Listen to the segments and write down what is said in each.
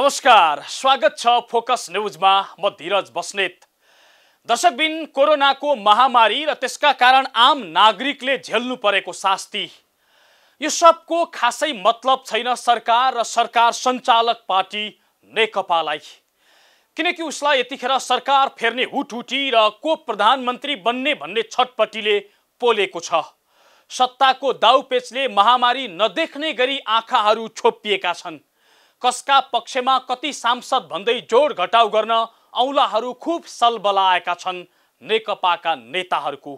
नमस्कार, स्वागत छ फोकस न्यूजमा। म धीरज बस्नेत। दर्शकबिन, कोरोनाको महामारी र त्यसका कारण आम नागरिकले झेल्नु परेको शास्ति, यो सबको खासै मतलब छैन सरकार र सरकार सञ्चालक पार्टी नेकपालाई। किनकि उसलाई यतिखेर सरकार फेर्ने हुटहुटी र को प्रधानमन्त्री बन्ने भन्ने छटपटीले पोलेको छ। सत्ताको दाउपेचले महामारी नदेख्ने गरी आँखाहरू छोपिएका छन्। कसका पक्षमा कति सांसद भन्दै जोड घटाउ गर्न औलाहरू खूब सलबलाएका छन् नेकपाका नेताहरूको।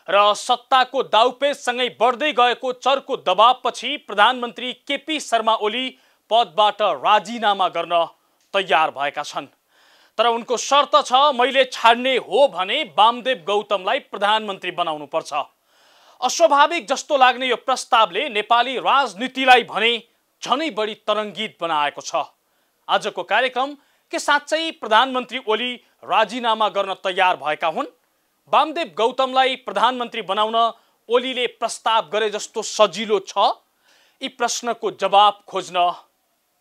र सत्ताको दाउपेचसँगै बढ्दै गएको चरको दबावपछि प्रधानमन्त्री केपी शर्मा ओली पदबाट राजीनामा गर्न तयार भएका छन्। तर उनको शर्त छ, मैले छाड्ने हो भने वामदेव गौतमलाई प्रधानमन्त्री बनाउनु पर्छ। अस्वाभाविक जस्तो लाग्ने यो प्रस्तावले नेपाली राजनीतिलाई भने झनै बढी तरङ्गित बनाएको छ। आजको कार्यक्रम के साँच्चै प्रधानमन्त्री ओली राजीनामा गर्न तयार भएका हुन्? वामदेव गौतमलाई प्रधानमन्त्री बनाउन ओलीले प्रस्ताव गरे जस्तो सजिलो छ? यी प्रश्नको जवाब खोज्न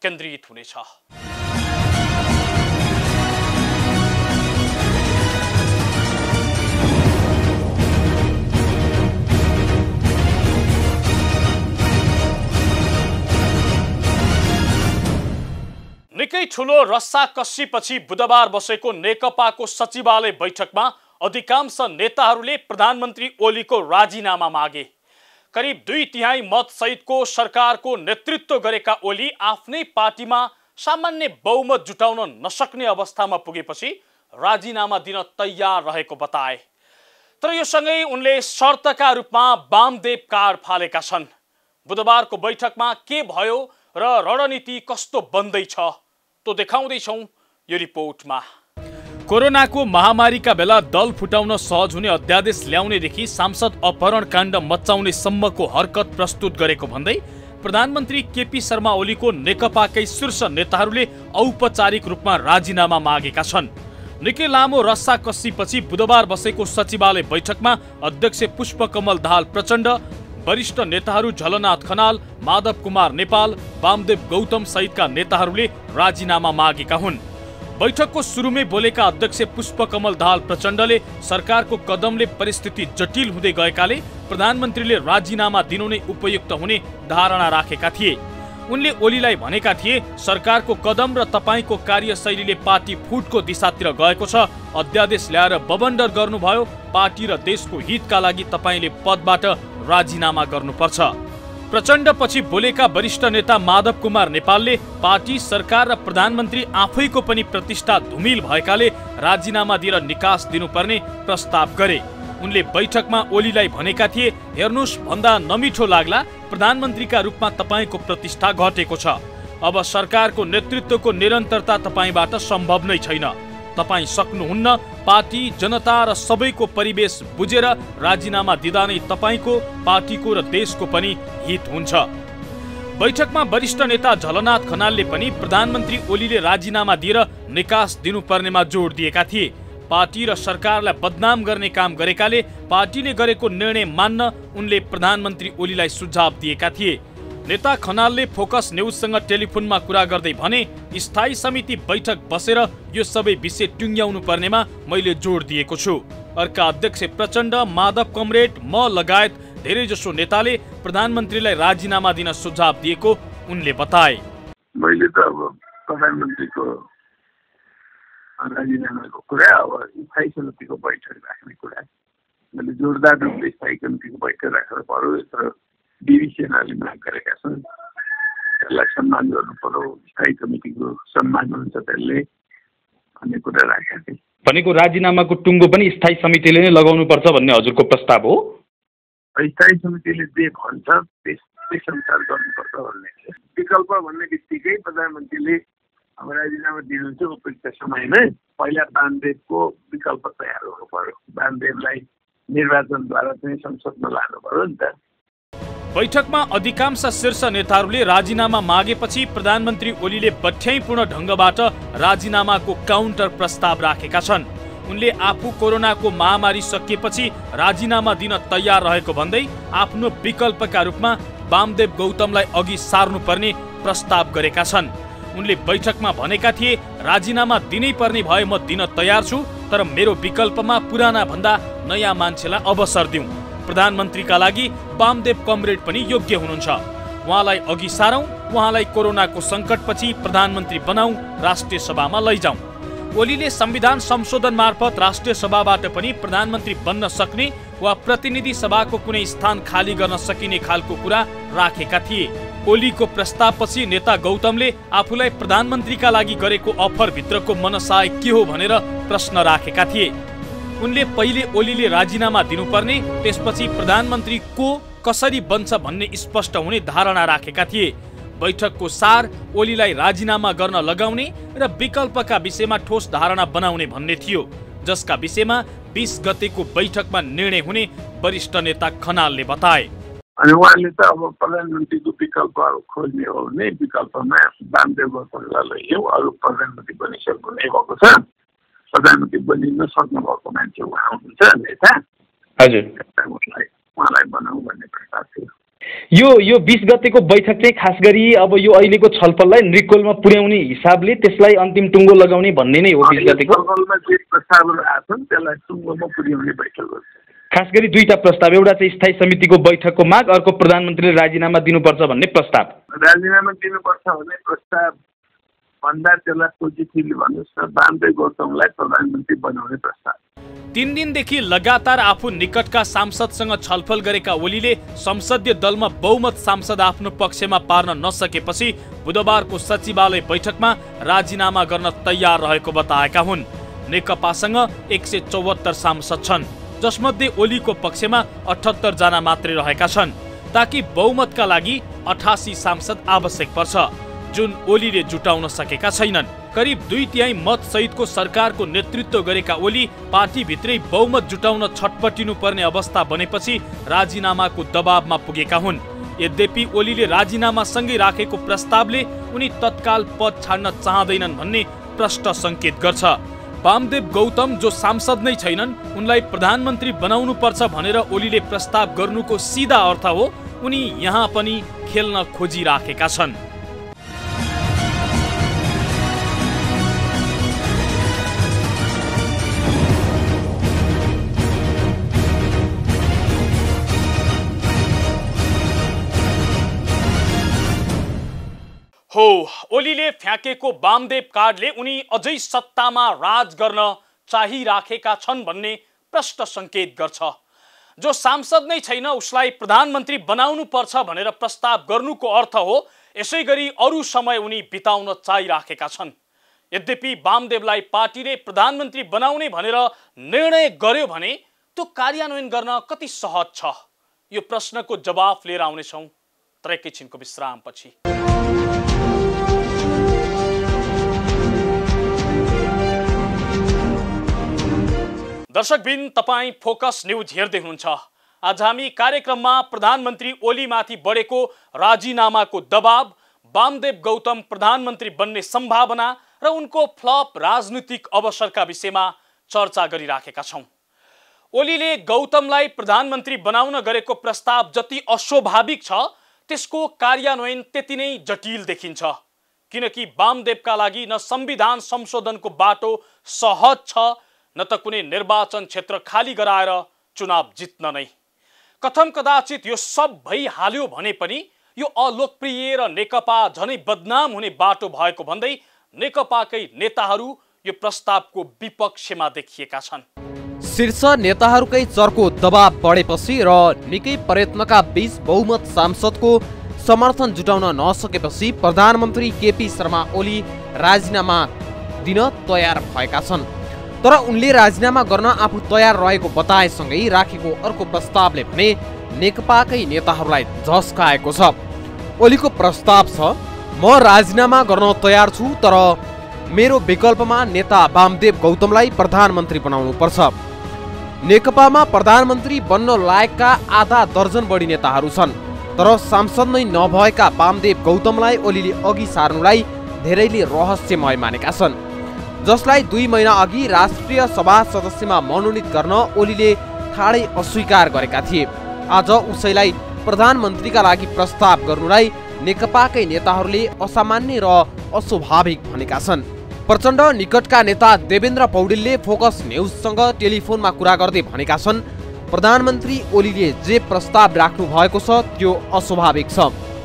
केन्द्रित हुनेछ। निकै ठुलो रस्साकस्सीपछि बुधबार बसेको नेकपाको सचिवालय बैठकमा अधिकांश नेताहरूले प्रधानमन्त्री ओलीको राजीनामा मागे। करिब 2/3 मतसहितको सरकारको नेतृत्व गरेका ओली आफ्नै पार्टीमा सामान्य बहुमत जुटाउन नसक्ने अवस्थामा पुगेपछि राजीनामा दिन तयार रहेको बताए। तर यो सँगै उनले शर्तका रूपमा वामदेव कार्ड फालेका छन्। बुधबारको बैठकमा के भयो र रणनीति कस्तो बन्दैछ तो देखाउँदैछौं यो रिपोर्टमा। कोरोनाको महामारीका बेला दल फुटाउन सहज हुने अध्यादेश ल्याउनेदेखि सांसद अपहरण काण्ड मचाउने सम्मको हरकत प्रस्तुत गरेको भन्दै प्रधानमन्त्री केपी शर्मा ओलीको नेकपाकै शीर्ष नेताहरूले औपचारिक रूपमा राजीनामा मागेका छन्। निकै लामो रस्साकस्सीपछि बुधबार बसेको सचिवालय बैठकमा अध्यक्ष पुष्पकमल दाहाल प्रचण्ड, वरिष्ठ नेताहरू झलनाथ खनाल, माधव कुमार नेपाल, वामदेव गौतम सहितका नेताहरूले राजीनामा मागेका हुन्। बैठकको सुरुमै बोलेका अध्यक्ष पुष्पकमल दाहाल प्रचण्डले सरकारको कदमले परिस्थिति जटिल हुँदै गएकाले प्रधानमन्त्रीले राजीनामा दिनु नै उपयुक्त हुने धारणा राखेका थिए। उनले ओलीलाई भनेका थिए, सरकारको कदम र तपाईको कार्यशैलीले पार्टी फुटको दिशातिर गएको छ। अध्यादेश ल्याएर बबन्डर गर्नुभयो। पार्टी र देशको हितका लागि तपाईले पदबाट राजीनामा गर्नुपर्छ। प्रचण्डपछि बोलेका वरिष्ठ नेता माधव कुमार नेपालले पार्टी, सरकार र प्रधानमन्त्री आफैको पनि प्रतिष्ठा धुमिल भएकाले राजीनामा दिएर निकास दिनुपर्ने प्रस्ताव गरे। उनले बैठकमा ओलीलाई भनेका थिए, हेर्नुस्, भन्दा नमिठो लाग्ला, प्रधानमन्त्रीका रूपमा तपाईको प्रतिष्ठा घटेको छ। अब सरकारको नेतृत्वको निरन्तरता तपाईबाट सम्भव नै छैन। तपाई सक्नुहुन्न। पार्टी, जनता र सबैको परिवेश बुझेर राजीनामा दिँदा नै तपाईको, पार्टीको र देशको पनि हित हुन्छ। बैठकमा वरिष्ठ नेता झलनाथ खनालले पनि प्रधानमन्त्री ओलीले राजीनामा दिएर निकास दिनुपर्नेमा जोड दिएका थिए। पार्टी र सरकारलाई बदनाम गर्ने काम गरेकाले पार्टीले गरेको निर्णय मान्न उनले प्रधानमन्त्री ओलीलाई सुझाव दिएका थिए। नेता खनालले फोकस न्यूजसँग टेलिफोनमा कुरा गर्दै भने, स्थायी समिति बैठक बसेर यो सबै विषय टुङ्ग्याउनु पर्नेमा मैले जोड दिएको छु। अर्का अध्यक्ष प्रचण्ड, माधव कमरेड, म लगायत धेरैजसो नेताले प्रधानमन्त्रीलाई राजीनामा दिन सुझाव दिएको उनले बताए। मैले त अब प्रधानमन्त्रीको राजीनामाको कुरा, अब स्थायी समितिको बैठक राख्ने कुरा मैले जोरदार रूपले स्थायी समितिको बैठक राख्नु पर्यो। तर डिभिजनले माग गरेका छन्, त्यसलाई सम्मान गर्नु पर्यो। स्थायी समितिको सम्मान हुन्छ त्यसले भन्ने कुरा राखेका थिए। भनेको राजीनामाको टुङ्गो पनि स्थायी समितिले नै लगाउनु पर्छ भन्ने हजुरको प्रस्ताव हो? स्थायी समितिले जे भन्छ त्यसअनुसार गर्नुपर्छ भन्ने विकल्प भन्ने बित्तिकै प्रधानमन्त्रीले अब राजीनामा दिनुहुन्छ उपयुक्त समयमा पहिला वामदेवको विकल्प तयार हुनु पर्यो। वामदेवलाई निर्वाचनद्वारा चाहिँ संसदमा लानु पर्यो नि त। बैठकमा अधिकांश शीर्ष नेताहरूले राजीनामा मागेपछि प्रधानमन्त्री ओलीले बठ्याइपूर्ण ढङ्गबाट राजीनामाको काउन्टर प्रस्ताव राखेका छन्। उनले आफू कोरोनाको महामारी सकिएपछि राजीनामा दिन तयार रहेको भन्दै आफ्नो विकल्पका रूपमा वामदेव गौतमलाई अघि सार्नुपर्ने प्रस्ताव गरेका छन्। उनले बैठकमा भनेका थिए राजीनामा दिनै पर्ने भए म दिन तयार छु, तर मेरो विकल्पमा पुराना भन्दा नयाँ मान्छेलाई अवसर दिउँ। प्रधानमन्त्रीका लागि वामदेव कमरेड पनि योग्य हुनुहुन्छ। उहाँलाई अघि सारौँ, उहाँलाई कोरोनाको सङ्कटपछि प्रधानमन्त्री बनाऊ, राष्ट्रिय सभामा लैजाउँ। ओलीले संविधान संशोधन मार्फत राष्ट्रिय सभाबाट पनि प्रधानमन्त्री बन्न सक्ने वा प्रतिनिधि सभाको कुनै स्थान खाली गर्न सकिने खालको कुरा राखेका थिए। ओलीको प्रस्तावपछि नेता गौतमले आफूलाई प्रधानमन्त्रीका लागि गरेको अफरभित्रको मनसाय के हो भनेर प्रश्न राखेका थिए। उनले पहिले ओलीले राजीनामा दिनुपर्ने, त्यसपछि प्रधानमन्त्री को कसरी बन्छ भन्ने स्पष्ट हुने धारणा राखेका थिए। बैठकको सार ओलीलाई राजीनामा गर्न लगाउने र विकल्पका विषयमा ठोस धारणा बनाउने भन्ने थियो, जसका विषयमा 20 गतेको बैठकमा निर्णय हुने वरिष्ठ नेता खनालले बताए। अनि उहाँले त अब प्रधानमन्त्रीको विकल्पहरू खोज्ने हो भने विकल्पमा वामदेव गौतमलाई लैजाउँ, अरू प्रधानमन्त्री बनिसक्नु नै भएको छ, प्रधानमन्त्री बनिन सक्नु भएको मान्छे उहाँ हुनुहुन्छ नेता, हजुर, उहाँलाई बनाऊ भन्ने प्रस्ताव थियो। यो 20 गतेको बैठक चाहिँ खास गरी अब यो अहिलेको छलफललाई नृकोलमा पुर्याउने हिसाबले त्यसलाई अन्तिम टुङ्गो लगाउने भन्ने नै हो। 20 गतेको छलफलमा जे प्रस्तावहरू आछन् त्यसलाई टुङ्गोमा पुर्याउने बैठक हो। खास गरी दुईटा प्रस्ताव, एउटा चाहिँ स्थायी समितिको बैठकको माग, अर्को प्रधानमन्त्रीले राजीनामा दिनुपर्छ भन्ने प्रस्ताव। राजीनामा दिनुपर्छ भन्ने प्रस्ताव भन्दा त्यसलाई पोजिटिभली भन्नुहोस् न, वामदेव गौतमलाई प्रधानमन्त्री बनाउने प्रस्ताव। 3 दिनदेखि लगातार आफू निकटका सांसदसँग छलफल गरेका ओलीले संसदीय दलमा बहुमत सांसद आफ्नो पक्षमा पार्न नसकेपछि बुधबारको सचिवालय बैठकमा राजीनामा गर्न तयार रहेको बताएका हुन्। नेकपासँग 174 सांसद छन्, जसमध्ये ओलीको पक्षमा 78 जना मात्रै रहेका छन्, ताकि बहुमतका लागि 88 सांसद आवश्यक पर्छ, जुन ओलीले जुटाउन सकेका छैनन्। करिब 2/3 मत सहितको सरकारको नेतृत्व गरेका ओली पार्टीभित्रै बहुमत जुटाउन छटपटिनु पर्ने अवस्था बनेपछि राजीनामाको दबावमा पुगेका हुन्। यद्यपि ओलीले राजीनामासँगै राखेको प्रस्तावले उनी तत्काल पद छाड्न चाहँदैनन् भन्ने प्रष्ट सङ्केत गर्छ। वामदेव गौतम जो सांसद नै छैनन्, उनलाई प्रधानमन्त्री बनाउनु पर्छ भनेर ओलीले प्रस्ताव गर्नुको सिधा अर्थ हो उनी यहाँ पनि खेल्न खोजिराखेका छन्। हो, ओलीले फ्याँकेको वामदेव कार्डले उनी अझै सत्तामा राज गर्न चाहिराखेका छन् भन्ने प्रष्ट सङ्केत गर्छ। जो सांसद नै छैन उसलाई प्रधानमन्त्री बनाउनु पर्छ भनेर प्रस्ताव गर्नुको अर्थ हो यसै गरी अरू समय उनी बिताउन चाहिराखेका छन्। यद्यपि वामदेवलाई पार्टीले प्रधानमन्त्री बनाउने भनेर निर्णय गर्यो भने त्यो कार्यान्वयन गर्न कति सहज छ, यो प्रश्नको जवाफ लिएर आउनेछौँ तर एकैछिनको विश्रामपछि। दर्शकबिन, तपाईं फोकस न्यूज हेर्दै हुनुहुन्छ। आज हामी कार्यक्रममा प्रधानमन्त्री ओलीमाथि बढेको राजीनामाको दबाव, वामदेव गौतम प्रधानमन्त्री बन्ने सम्भावना र उनको फ्लप राजनीतिक अवसरका विषयमा चर्चा गरिराखेका छौँ। ओलीले गौतमलाई प्रधानमन्त्री बनाउन गरेको प्रस्ताव जति अस्वाभाविक छ त्यसको कार्यान्वयन त्यति नै जटिल देखिन्छ, किनकि वामदेवका लागि न संविधान संशोधनको बाटो सहज छ न त कुनै निर्वाचन क्षेत्र खाली गराएर चुनाव जित्न नै। कथम कदाचित यो सब भइहाल्यो भने पनि यो अलोकप्रिय र नेकपा झनै बदनाम हुने बाटो भएको भन्दै नेकपाकै नेताहरू यो प्रस्तावको विपक्षमा देखिएका छन्। शीर्ष नेताहरूकै चर्को दबाव बढेपछि र निकै प्रयत्नका बीच बहुमत सांसदको समर्थन जुटाउन नसकेपछि प्रधानमन्त्री केपी शर्मा ओली राजीनामा दिन तयार भएका छन्। तर उनले राजीनामा गर्न आफू तयार रहेको बताएसँगै राखेको अर्को प्रस्तावले भने नेकपाकै नेताहरूलाई झस्काएको छ। ओलीको प्रस्ताव छ, म राजीनामा गर्न तयार छु, तर मेरो विकल्पमा नेता वामदेव गौतमलाई प्रधानमन्त्री बनाउनु पर्छ। नेकपामा प्रधानमन्त्री बन्न लायकका आधा दर्जन बढी नेताहरू छन्, तर सांसद नै नभएका वामदेव गौतमलाई ओलीले अघि सार्नुलाई धेरैले रहस्यमय मानेका छन्, जसलाई 2 महिना अघि राष्ट्रिय सभा सदस्यमा मनोनित गर्न ओलीले ठाडै अस्वीकार गरेका थिए। आज उसैलाई प्रधानमन्त्रीका लागि प्रस्ताव गर्नुलाई नेकपाकै नेताहरूले असामान्य र अस्वाभाविक भनेका छन्। प्रचण्ड निकटका नेता देवेन्द्र पौडेलले फोकस न्यूजसँग टेलिफोनमा कुरा गर्दै भनेका छन्, प्रधानमन्त्री ओलीले जे प्रस्ताव राख्नु भएको छ त्यो अस्वाभाविक छ।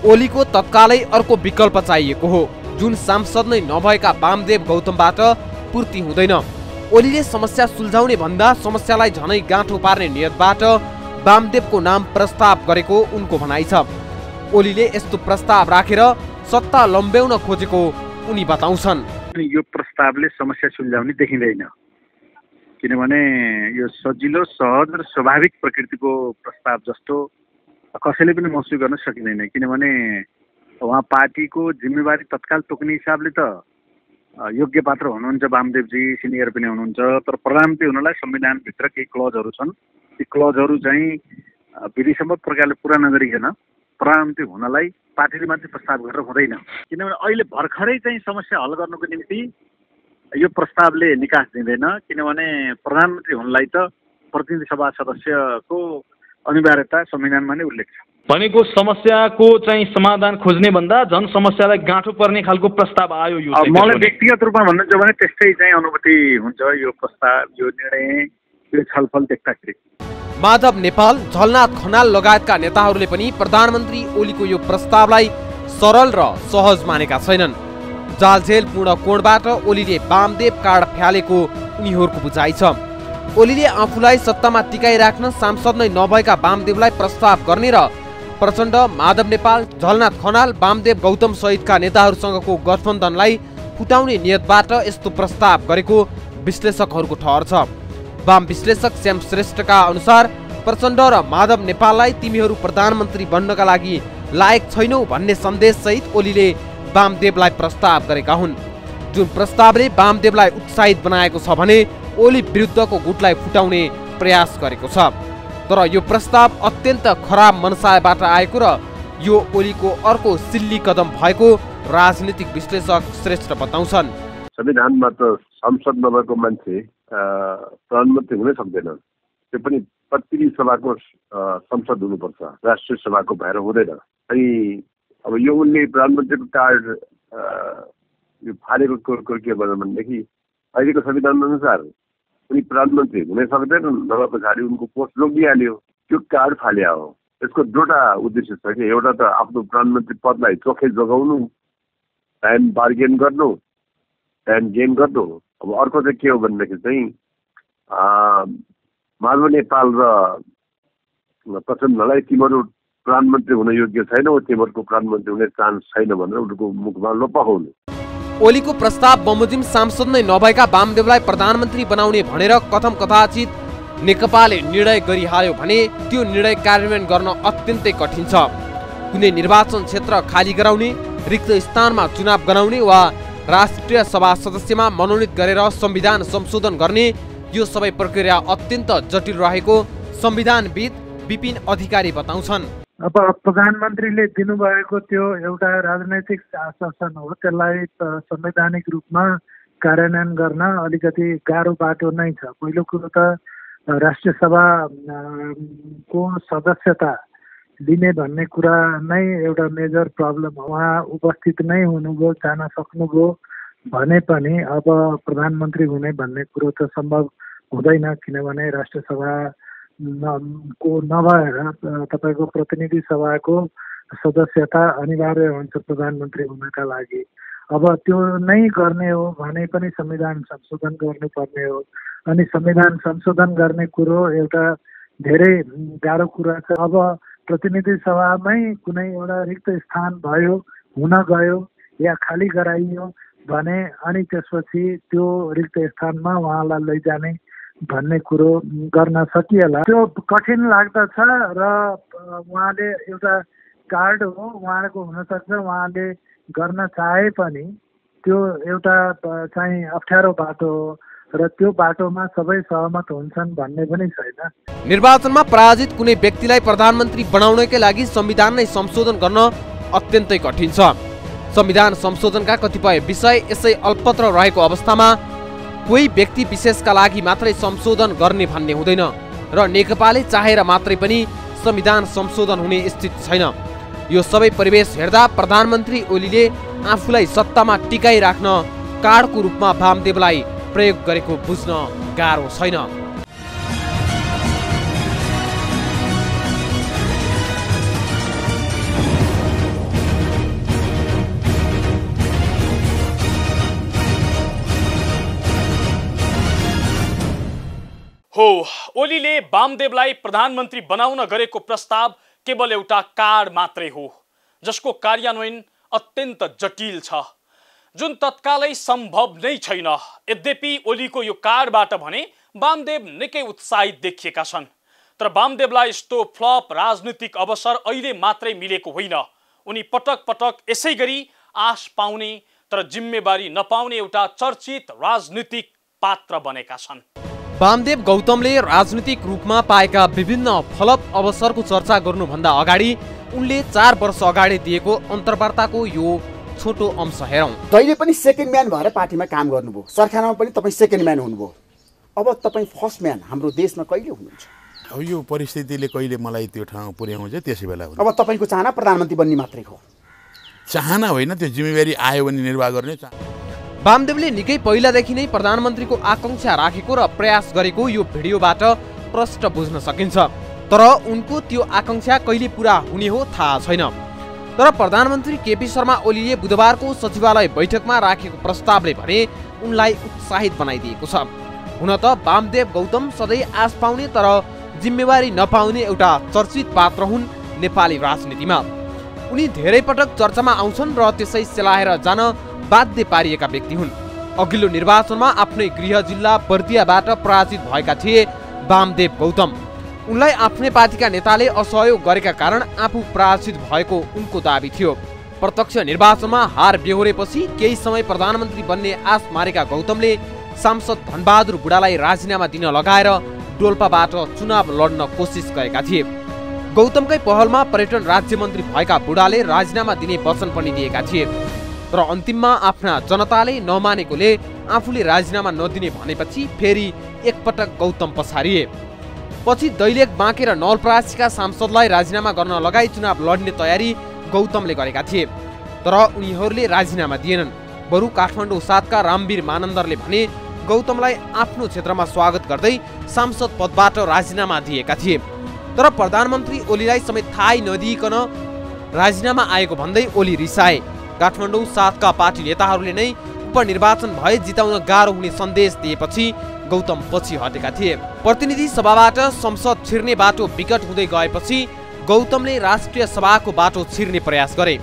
ओलीको तत्कालै अर्को विकल्प चाहिएको हो, जुन सांसद नै नभएका वामदेव गौतमबाट पूर्ति हुँदैन। ओलीले समस्या सुल्झाउने भन्दा समस्यालाई झनै गाँठो पार्ने नियतबाट वामदेवको नाम प्रस्ताव गरेको उनको भनाइ छ। ओलीले यस्तो प्रस्ताव राखेर सत्ता लम्ब्याउन खोजेको उनी बताउँछन्। यो प्रस्तावले समस्या सुल्झाउने देखिँदैन, किनभने यो सजिलो, सहज र स्वाभाविक प्रकृतिको प्रस्ताव जस्तो कसैले पनि महसुस गर्न सकिँदैन। किनभने उहाँ पार्टीको जिम्मेवारी तत्काल तोक्ने हिसाबले त योग्य पात्र हुनुहुन्छ, वामदेवजी सिनियर पनि हुनुहुन्छ, तर प्रधानमन्त्री हुनलाई संविधानभित्र केही क्लजहरू छन्। ती क्लजहरू चाहिँ विधिसम्मत प्रकारले पुरा नगरिकन प्रधानमन्त्री हुनलाई पार्टीले मात्रै प्रस्ताव गरेर हुँदैन। किनभने अहिले भर्खरै चाहिँ समस्या हल गर्नुको निम्ति यो प्रस्तावले निकास दिँदैन, किनभने प्रधानमन्त्री हुनलाई त प्रतिनिधि सभा सदस्यको अनिवार्यता संविधानमा नै उल्लेख छ। भनेको समस्याको चाहिँ समाधान खोज्ने भन्दा झन् समस्यालाई गाँठो पर्ने खालको प्रस्ताव आयो। यो मलाई व्यक्तिगत रूपमा भन्नुहुन्छ भने त्यस्तै चाहिँ अनुभूति हुन्छ। यो प्रस्ताव, यो निर्णय, यो छलफल देख्दाखेरि माधव नेपाल, झलनाथ खनाल लगायतका नेताहरूले पनि प्रधानमन्त्री ओलीको यो प्रस्तावलाई सरल र सहज मानेका छैनन्। जालझेलपूर्ण कोणबाट ओलीले वामदेव कार्ड फ्यालेको उनीहरूको बुझाइ छ। ओलीले आफूलाई सत्तामा टिकाइराख्न सांसद नै नभएका वामदेवलाई प्रस्ताव गर्ने र प्रचण्ड, माधव नेपाल, झलनाथ खनाल, वामदेव गौतम सहितका नेताहरूसँगको गठबन्धनलाई फुटाउने नियतबाट यस्तो प्रस्ताव गरेको विश्लेषकहरूको ठहर छ। वाम विश्लेषक श्याम श्रेष्ठका अनुसार प्रचण्ड र माधव नेपाललाई तिमीहरू प्रधानमन्त्री बन्नका लागि लायक छैनौ भन्ने सन्देशसहित ओलीले वामदेवलाई प्रस्ताव गरेका हुन्। जुन प्रस्तावले वामदेवलाई उत्साहित बनाएको छ भने ओली विरुद्धको गुटलाई फुटाउने प्रयास गरेको छ। तर यो प्रस्ताव अत्यन्त खराब मनसायबाट आएको र यो ओलीको अर्को सिल्ली कदम भएको राजनीतिक विश्लेषक श्रेष्ठ बताउँछन्। संविधानमा त संसद नभएको मान्छे प्रधानमन्त्री हुनै सक्दैन। त्यो पनि प्रतिनिधि सभाको संसद हुनुपर्छ, राष्ट्रिय सभाको भएर हुँदैन। अनि अब यो उनले प्रधानमन्त्रीको कार्ड यो फालेको के भन्यो भनेदेखि अहिलेको संविधान अनुसार उनी प्रधानमन्त्री हुनै सक्दैन, नभए पछाडि उनको पोस्ट रोकिहाल्यो। त्यो कार्ड फाल्या हो। यसको दुईवटा उद्देश्य छ कि एउटा त आफ्नो प्रधानमन्त्री पदलाई चोखै जोगाउनु, टाइम बार्गेन गर्नु, टाइम गेन गर्नु। अब अर्को चाहिँ के हो भनेदेखि चाहिँ माधव नेपाल र प्रचण्डलाई तिमीहरू प्रधानमन्त्री हुन योग्य छैनौ, तिमीहरूको प्रधानमन्त्री हुने चान्स छैन भनेर उनको मुखमा लोपाउनु। ओलीको प्रस्ताव बमोजिम सांसद नै नभएका वामदेवलाई प्रधानमन्त्री बनाउने भनेर कथम कथाचित नेकपाले निर्णय गरिहाल्यो भने त्यो निर्णय कार्यान्वयन गर्न अत्यन्तै कठिन छ। कुनै निर्वाचन क्षेत्र खाली गराउने, रिक्त स्थानमा चुनाव गराउने वा राष्ट्रिय सभा सदस्यमा मनोनित गरेर संविधान संशोधन गर्ने, यो सबै प्रक्रिया अत्यन्त जटिल रहेको संविधानविद विपिन अधिकारी बताउँछन्। अब प्रधानमन्त्रीले दिनुभएको त्यो एउटा राजनैतिक आश्वासन हो, त्यसलाई संवैधानिक रूपमा कार्यान्वयन गर्न अलिकति गाह्रो बाटो नै छ। पहिलो कुरो त राष्ट्रिय सभाको सदस्यता लिने भन्ने कुरा नै एउटा मेजर प्रब्लम हो। उहाँ उपस्थित नै हुनुभयो, जान सक्नुभयो भने पनि अब प्रधानमन्त्री हुने भन्ने कुरो त सम्भव हुँदैन, किनभने राष्ट्रिय सभा को नभएर तपाईँको प्रतिनिधि सभाको सदस्यता अनिवार्य हुन्छ प्रधानमन्त्री हुनका लागि। अब त्यो नै गर्ने हो भने पनि संविधान संशोधन गर्नुपर्ने हो। अनि संविधान संशोधन गर्ने कुरो एउटा धेरै गाह्रो कुरा छ। अब प्रतिनिधि सभामै कुनै एउटा रिक्त स्थान भयो, हुन गयो या खाली गराइयो भने अनि त्यसपछि त्यो रिक्त स्थानमा उहाँलाई लैजाने भन्ने कुरो गर्न सकिएला। त्यो कठिन लाग्दछ र उहाँले एउटा कार्ड हो, उहाँको हुनसक्छ उहाँले गर्न चाहे पनि त्यो एउटा चाहिँ अप्ठ्यारो बाटो हो र त्यो बाटोमा सबै सहमत हुन्छन् भन्ने पनि छैन। निर्वाचनमा पराजित कुनै व्यक्तिलाई प्रधानमन्त्री बनाउनकै लागि संविधान नै संशोधन गर्न अत्यन्तै कठिन छ। संविधान संशोधनका कतिपय विषय यसै अल्पत्र रहेको अवस्थामा कोही व्यक्ति विशेषका लागि मात्रै संशोधन गर्ने भन्ने हुँदैन र नेकपाले चाहेर मात्रै पनि संविधान संशोधन हुने स्थिति छैन। यो सबै परिवेश हेर्दा प्रधानमन्त्री ओलीले आफूलाई सत्तामा टिकाइराख्न कार्डको रूपमा वामदेवलाई प्रयोग गरेको बुझ्न गाह्रो छैन। हो, ओलीले वामदेवलाई प्रधानमन्त्री बनाउन गरेको प्रस्ताव केवल एउटा कार्ड मात्रै हो, जसको कार्यान्वयन अत्यन्त जटिल छ, जुन तत्कालै सम्भव नै छैन। यद्यपि ओलीको यो कार्डबाट भने वामदेव निकै उत्साहित देखिएका छन्। तर वामदेवलाई यस्तो फ्लप राजनीतिक अवसर अहिले मात्रै मिलेको होइन। उनी पटक पटक यसै गरी आश पाउने तर जिम्मेवारी नपाउने एउटा चर्चित राजनीतिक पात्र बनेका छन्। वामदेव गौतमले राजनीतिक रूपमा पाएका विभिन्न फलप अवसरको चर्चा गर्नुभन्दा अगाडि उनले 4 वर्ष अगाडि दिएको अन्तर्वार्ताको यो छोटो अंश हेरौँ। जहिले पनि सेकेन्ड म्यान भएर पार्टीमा काम गर्नुभयो, सरकारमा पनि तपाईँ सेकेन्ड म्यान हुनुभयो, अब तपाईँ फर्स्ट म्यान हाम्रो देशमा कहिले हुनुहुन्छ? अब यो परिस्थितिले कहिले मलाई त्यो ठाउँ पुर्याउँछ त्यसै बेला हुन्छ। अब तपाईँको चाहना प्रधानमन्त्री बन्ने मात्रै हो? चाहना होइन, त्यो जिम्मेवारी आयो भने निर्वाह गर्ने। वामदेवले निकै पहिलादेखि नै प्रधानमन्त्रीको आकांक्षा राखेको र प्रयास गरेको यो भिडियोबाट प्रष्ट बुझ्न सकिन्छ। तर उनको त्यो आकांक्षा कहिले पूरा हुने हो थाहा छैन। तर प्रधानमन्त्री केपी शर्मा ओलीले बुधबारको सचिवालय बैठकमा राखेको प्रस्तावले भने उनलाई उत्साहित बनाइदिएको छ। हुन त वामदेव गौतम सधैँ आश पाउने तर जिम्मेवारी नपाउने एउटा चर्चित पात्र हुन् नेपाली राजनीतिमा। उनी धेरै पटक चर्चामा आउँछन् र त्यसै सेलाएर जान बाध्य पारिएका व्यक्ति हुन्। अघिल्लो निर्वाचनमा आफ्नै गृह जिल्ला बर्दियाबाट पराजित भएका थिए वामदेव गौतम। उनलाई आफ्नै पार्टीका नेताले असहयोग गरेका कारण आफू पराजित भएको उनको दाबी थियो। प्रत्यक्ष निर्वाचनमा हार बेहोरेपछि केही समय प्रधानमन्त्री बन्ने आश मारेका गौतमले सांसद धनबहादुर बुढालाई राजीनामा दिन लगाएर डोल्पाबाट चुनाव लड्न कोसिस गरेका थिए। गौतमकै पहलमा पर्यटन राज्यमन्त्री भएका बुढाले राजीनामा दिने वचन पनि दिएका थिए। तर अन्तिममा आफ्ना जनताले नमानेकोले आफूले राजीनामा नदिने भनेपछि फेरि एकपटक गौतम पछारिए। पछि दैलेख बाँके र नवलपरासीका सांसदलाई राजीनामा गर्न लगाई चुनाव लड्ने तयारी गौतमले गरेका थिए। तर उनीहरूले राजीनामा दिएनन्। बरु काठमाडौँ 7 का रामवीर मानन्दरले भने गौतमलाई आफ्नो क्षेत्रमा स्वागत गर्दै सांसद पदबाट राजीनामा दिएका थिए। तर प्रधानमन्त्री ओलीलाई समेत थाहै नदिइकन राजीनामा आएको भन्दै ओली रिसाए। काठमाडौँ 7 का पार्टी नेताहरूले नै उपनिर्वाचन भए जिताउन गाह्रो हुने सन्देश दिएपछि गौतम पछि हटेका थिए। प्रतिनिधि सभाबाट संसद छिर्ने बाटो विकट हुँदै गएपछि गौतमले राष्ट्रिय सभाको बाटो छिर्ने प्रयास गरे।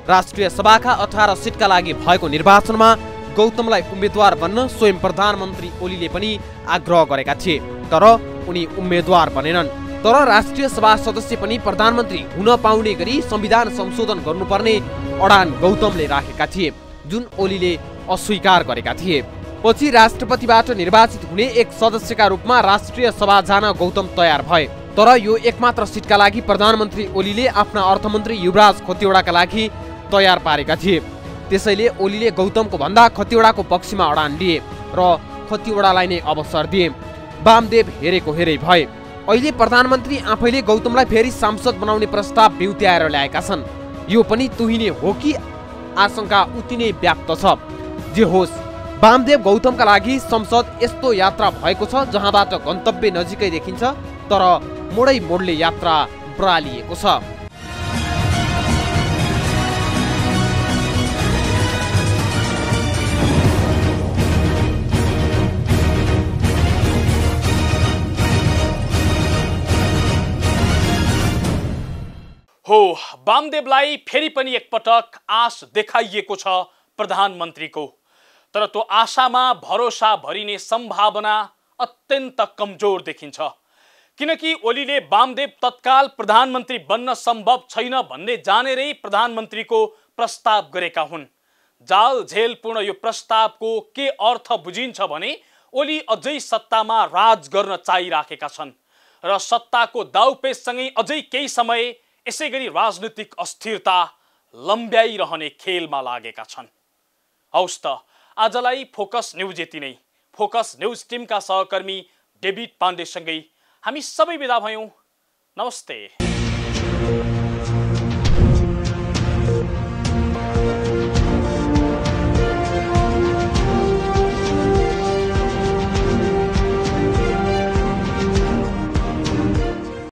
राष्ट्रिय सभाका 18 सिटका लागि भएको निर्वाचनमा गौतमलाई उम्मेद्वार बन्न स्वयं प्रधानमन्त्री ओलीले पनि आग्रह गरेका थिए। तर उनी उम्मेद्वार बनेनन्। तर राष्ट्रिय सभा सदस्य पनि प्रधानमन्त्री हुन पाउने गरी संविधान संशोधन गर्नुपर्ने अडान गौतमले राखेका थिए, जुन ओलीले अस्वीकार गरेका थिए। पछि राष्ट्रपतिबाट निर्वाचित हुने एक सदस्यका रूपमा राष्ट्रिय सभा जान गौतम तयार भए। तर यो एकमात्र सिटका लागि प्रधानमन्त्री ओलीले आफ्ना अर्थमन्त्री युवराज खतिवडाका लागि तयार पारेका थिए। त्यसैले ओलीले गौतमको भन्दा खतिवडाको पक्षमा अडान लिए र खतिवडालाई नै अवसर दिए। वामदेव हेरेको हेरै भए। अहिले प्रधानमन्त्री आफैले गौतमलाई फेरि सांसद बनाउने प्रस्ताव बिउत्याएर ल्याएका छन्। यो पनि तुहिने हो कि आशंका उति नै व्याप्त छ। जे होस्, वामदेव गौतमका लागि संसद यस्तो यात्रा भएको छ जहाँबाट गन्तव्य नजिकै देखिन्छ तर मोडै मोडले यात्रा बरालिएको छ। हो, वामदेवलाई फेरि पनि एकपटक आश देखाइएको छ प्रधानमन्त्रीको। तर त्यो आशामा भरोसा भरिने सम्भावना अत्यन्त कमजोर देखिन्छ। किनकि ओलीले वामदेव तत्काल प्रधानमन्त्री बन्न सम्भव छैन भन्ने जानेरै प्रधानमन्त्रीको प्रस्ताव गरेका हुन्। जालझेलपूर्ण यो प्रस्तावको के अर्थ बुझिन्छ भने ओली अझै सत्तामा राज गर्न चाहिराखेका छन् र सत्ताको दाउपेचसँगै अझै केही समय यसै गरी राजनीतिक अस्थिरता लम्ब्याइरहने खेलमा लागेका छन्। हौस् त, आजलाई फोकस न्युज यति नै। फोकस न्युज टिमका सहकर्मी डेभिड पाण्डेसँगै हामी सबै बिदा भयौँ। नमस्ते।